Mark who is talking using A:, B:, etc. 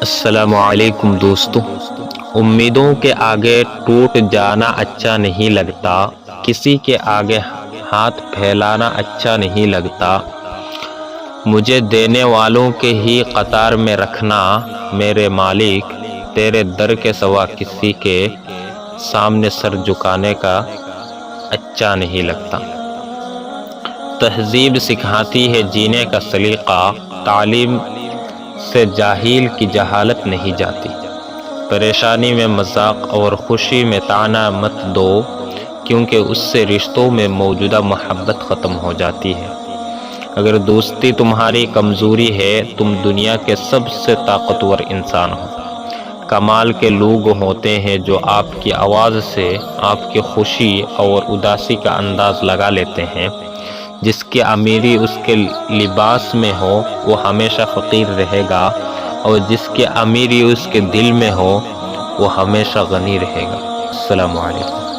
A: السلام علیکم دوستو، امیدوں کے آگے ٹوٹ جانا اچھا نہیں لگتا، کسی کے آگے ہاتھ پھیلانا اچھا نہیں لگتا، مجھے دینے والوں کے ہی قطار میں رکھنا میرے مالک، تیرے در کے سوا کسی کے سامنے سر جھکانے کا اچھا نہیں لگتا۔ تہذیب سکھاتی ہے جینے کا سلیقہ، تعلیم سے جاہل کی جہالت نہیں جاتی۔ پریشانی میں مذاق اور خوشی میں طعنہ مت دو، کیونکہ اس سے رشتوں میں موجودہ محبت ختم ہو جاتی ہے۔ اگر دوستی تمہاری کمزوری ہے، تم دنیا کے سب سے طاقتور انسان ہو۔ کمال کے لوگ ہوتے ہیں جو آپ کی آواز سے آپ کی خوشی اور اداسی کا انداز لگا لیتے ہیں۔ جس کی امیری اس کے لباس میں ہو وہ ہمیشہ فقیر رہے گا، اور جس کی امیری اس کے دل میں ہو وہ ہمیشہ غنی رہے گا۔ السلام علیکم۔